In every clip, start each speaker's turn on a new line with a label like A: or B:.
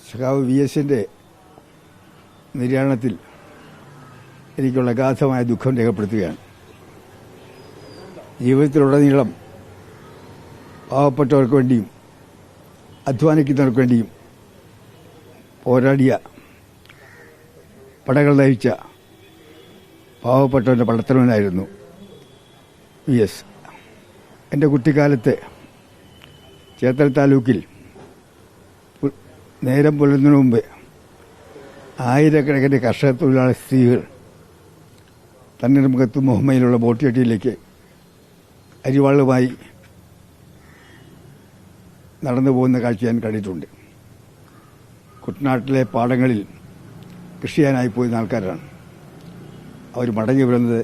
A: സഖാവ് VS-ന്റെ നിര്യാണത്തിൽ എനിക്കുള്ള അഗാധമായ ദുഃഖം രേഖപ്പെടുത്തുകയാണ്. ജീവിതത്തിലുടനീളം പാവപ്പെട്ടവർക്ക് വേണ്ടിയും അധ്വാനിക്കുന്നവർക്ക് വേണ്ടിയും പോരാടിയ, പടകൾ നയിച്ച പാവപ്പെട്ടവൻ്റെ പടത്തലവനായിരുന്നു VS. എൻ്റെ കുട്ടിക്കാലത്ത് ചേർത്തല താലൂക്കിൽ നേരം പുലരുന്നതിന് മുമ്പ് ആയിരക്കണക്കിന് കർഷക തൊഴിലാളി സ്ത്രീകൾ തണ്ണീർമുഖത്ത് മുഹമ്മയിലുള്ള ബോട്ടുചട്ടിയിലേക്ക് അരിവാളുമായി നടന്നു പോകുന്ന കാഴ്ച ഞാൻ കണ്ടിട്ടുണ്ട്. കുട്ടനാട്ടിലെ പാടങ്ങളിൽ കൃഷി ചെയ്യാനായി പോയിരുന്ന ആൾക്കാരാണ്. അവർ മടങ്ങി വരുന്നത്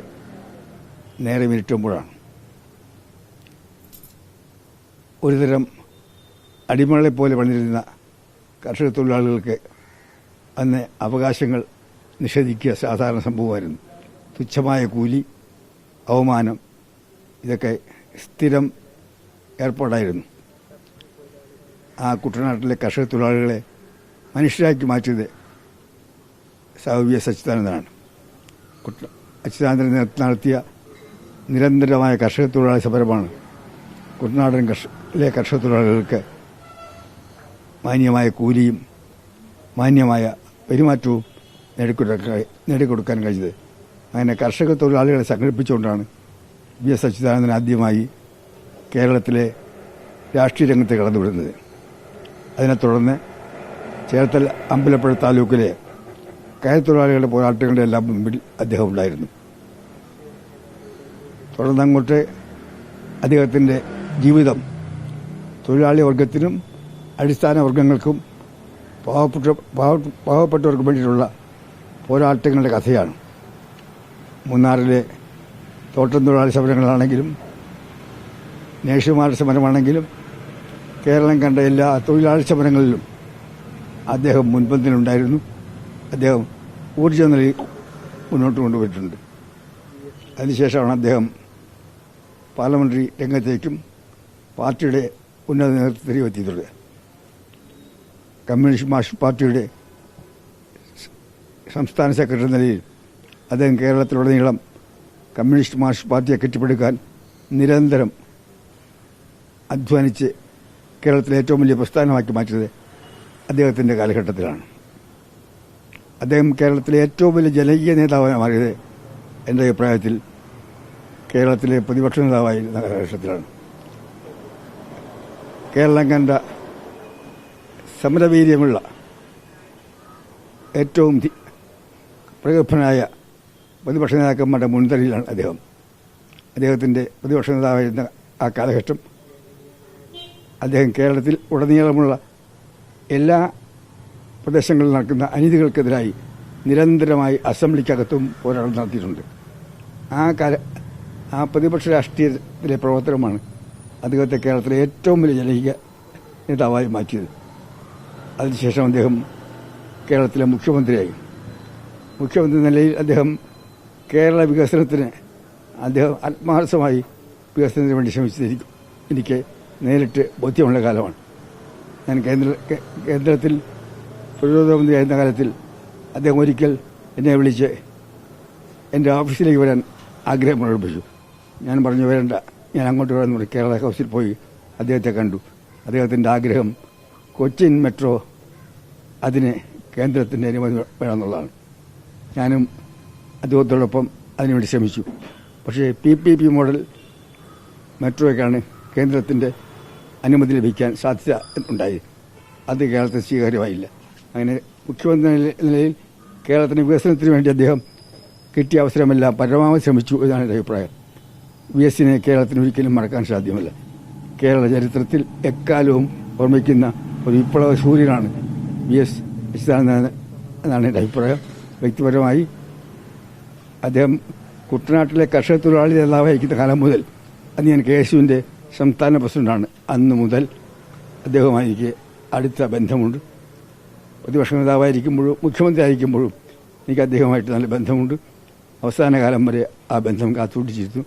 A: നേരെ ഇരുട്ടുമ്പോഴാണ്. ഒരുതരം അടിമകളെപ്പോലെ പണിതിരുന്ന കർഷക തൊഴിലാളികൾക്ക് അന്ന് അവകാശങ്ങൾ നിഷേധിക്കുക സാധാരണ സംഭവമായിരുന്നു. തുച്ഛമായ കൂലി, അവമാനം, ഇതൊക്കെ സ്ഥിരം ഏർപ്പാടായിരുന്നു. ആ കുട്ടനാട്ടിലെ കർഷക തൊഴിലാളികളെ മനുഷ്യരാക്കി മാറ്റിയത് VS അച്യുതാനന്ദനാണ്. അച്യുതാനന്ദൻ നടത്തിയ നിരന്തരമായ കർഷക തൊഴിലാളി സമരമാണ് കുട്ടനാടൻ കർഷക തൊഴിലാളികൾക്ക് മാന്യമായ കൂലിയും മാന്യമായ പെരുമാറ്റവും നേടിക്കൊടുക്കാൻ കഴിഞ്ഞത്. അങ്ങനെ കർഷക തൊഴിലാളികളെ സംഘടിപ്പിച്ചുകൊണ്ടാണ് VS അച്യുതാനന്ദൻ ആദ്യമായി കേരളത്തിലെ രാഷ്ട്രീയ രംഗത്ത് കടന്നുവിടുന്നത്. അതിനെ തുടർന്ന് ചേർത്തല അമ്പലപ്പുഴ താലൂക്കിലെ കയർത്തൊഴിലാളികളുടെ പോരാട്ടങ്ങളുടെ എല്ലാം മുമ്പിൽ അദ്ദേഹം ഉണ്ടായിരുന്നു. തുടർന്നങ്ങോട്ട് അദ്ദേഹത്തിൻ്റെ ജീവിതം തൊഴിലാളി വർഗത്തിനും അടിസ്ഥാന വർഗങ്ങൾക്കും പാവപ്പെട്ടവർക്കും വേണ്ടിയിട്ടുള്ള പോരാട്ടങ്ങളുടെ കഥയാണ്. മൂന്നാറിലെ തോട്ടം തൊഴിലാളി സമരങ്ങളാണെങ്കിലും നേഴ്സുമാരുടെ സമരമാണെങ്കിലും കേരളം കണ്ട എല്ലാ തൊഴിലാളി സമരങ്ങളിലും അദ്ദേഹം മുൻപന്തിലുണ്ടായിരുന്നു. അദ്ദേഹം ഊർജ്ജം നൽകി മുന്നോട്ട് കൊണ്ടുപോയിട്ടുണ്ട്. അതിനുശേഷമാണ് അദ്ദേഹം പാർലമെന്ററി രംഗത്തേക്കും പാർട്ടിയുടെ ഉന്നത നേതൃത്വത്തിലേക്ക് എത്തിയിട്ടുള്ളത്. കമ്മ്യൂണിസ്റ്റ് മാർക്സിസ്റ്റ് പാർട്ടിയുടെ സംസ്ഥാന സെക്രട്ടറി നിലയിൽ അദ്ദേഹം കേരളത്തിലുടനീളം കമ്മ്യൂണിസ്റ്റ് മാർക്സിസ്റ്റ് പാർട്ടിയെ കെട്ടിപ്പടുക്കാൻ നിരന്തരം അധ്വാനിച്ച് കേരളത്തിലെ ഏറ്റവും വലിയ പ്രസ്ഥാനമാക്കി മാറ്റിയത് അദ്ദേഹത്തിൻ്റെ കാലഘട്ടത്തിലാണ്. അദ്ദേഹം കേരളത്തിലെ ഏറ്റവും വലിയ ജനകീയ നേതാവായി മാറിയത് എൻ്റെ അഭിപ്രായത്തിൽ കേരളത്തിലെ പ്രതിപക്ഷ നേതാവായിരുന്ന കാലഘട്ടത്തിലാണ്. കേരളം കണ്ട സമരവീര്യമുള്ള ഏറ്റവും പ്രഗത്ഭനായ പ്രതിപക്ഷ നേതാക്കന്മാരുടെ മുൻനിരയിലാണ് അദ്ദേഹം. അദ്ദേഹത്തിൻ്റെ പ്രതിപക്ഷ നേതാവായിരുന്ന ആ കാലഘട്ടം അദ്ദേഹം കേരളത്തിൽ ഉടനീളമുള്ള എല്ലാ പ്രദേശങ്ങളിൽ നടക്കുന്ന അനീതികൾക്കെതിരായി നിരന്തരമായി അസംബ്ലിക്കകത്തും പോരാട്ടം നടത്തിയിട്ടുണ്ട്. ആ പ്രതിപക്ഷ രാഷ്ട്രീയത്തിലെ പ്രവർത്തനമാണ് അദ്ദേഹത്തെ കേരളത്തിലെ ഏറ്റവും വലിയ ജനകീയ നേതാവായി മാറ്റിയത്. അതിനുശേഷം അദ്ദേഹം കേരളത്തിലെ മുഖ്യമന്ത്രിയായി. മുഖ്യമന്ത്രി നിലയിൽ അദ്ദേഹം കേരള വികസനത്തിന് അദ്ദേഹം ആത്മാർത്ഥമായി വികസനത്തിന് വേണ്ടി ശ്രമിച്ചതായിരിക്കും എനിക്ക് നേരിട്ട് ബോധ്യമുള്ള കാലമാണ്. ഞാൻ കേന്ദ്രത്തിൽ പ്രതിരോധ മന്ത്രിയായിരുന്ന കാലത്തിൽ അദ്ദേഹം ഒരിക്കൽ എന്നെ വിളിച്ച് എൻ്റെ ഓഫീസിലേക്ക് വരാൻ ആഗ്രഹം പ്രകടിപ്പിച്ചു. ഞാൻ പറഞ്ഞു വരേണ്ട, ഞാൻ അങ്ങോട്ട് വരാൻ കേരള ഹൗസിൽ പോയി അദ്ദേഹത്തെ കണ്ടു. അദ്ദേഹത്തിൻ്റെ ആഗ്രഹം കൊച്ചിൻ മെട്രോ അതിന് കേന്ദ്രത്തിൻ്റെ അനുമതി വേണമെന്നുള്ളതാണ്. ഞാനും അദ്ദേഹത്തോടൊപ്പം അതിനുവേണ്ടി ശ്രമിച്ചു. പക്ഷേ PPP മോഡൽ മെട്രോയ്ക്കാണ് കേന്ദ്രത്തിൻ്റെ അനുമതി ലഭിക്കാൻ സാധ്യത ഉണ്ടായി. അത് കേരളത്തിൽ സ്വീകാര്യമായില്ല. അങ്ങനെ മുഖ്യമന്ത്രി നിലയിൽ കേരളത്തിൻ്റെ വികസനത്തിന് വേണ്ടി അദ്ദേഹം കിട്ടിയ അവസരമെല്ലാം പരമാവധി ശ്രമിച്ചു എന്നാണ് എൻ്റെ അഭിപ്രായം. VS-നെ കേരളത്തിന് ഒരിക്കലും മറക്കാൻ സാധ്യമല്ല. കേരള ചരിത്രത്തിൽ എക്കാലവും ഓർമ്മിക്കുന്ന ഒരു വിപ്ലവ സൂര്യനാണ് VS അച്യുതാനന്ദൻ എന്നാണ് എൻ്റെ അഭിപ്രായം. വ്യക്തിപരമായി അദ്ദേഹം കുട്ടനാട്ടിലെ കർഷക തൊഴിലാളി നേതാവായിരിക്കുന്ന കാലം മുതൽ, അന്ന് ഞാൻ KSUവിൻ്റെ സംസ്ഥാന പ്രസിഡന്റാണ്, അന്ന് മുതൽ അദ്ദേഹവുമായി എനിക്ക് അടുത്ത ബന്ധമുണ്ട്. പ്രതിപക്ഷ നേതാവായിരിക്കുമ്പോഴും മുഖ്യമന്ത്രി ആയിരിക്കുമ്പോഴും എനിക്ക് അദ്ദേഹവുമായിട്ട് നല്ല ബന്ധമുണ്ട്. അവസാന കാലം വരെ ആ ബന്ധം കാത്തുസൂക്ഷിച്ചിരുന്നു.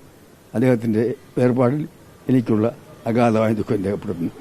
A: അദ്ദേഹത്തിൻ്റെ വേർപാടിൽ എനിക്കുള്ള അഗാധമായ ദുഃഖം രേഖപ്പെടുത്തുന്നു.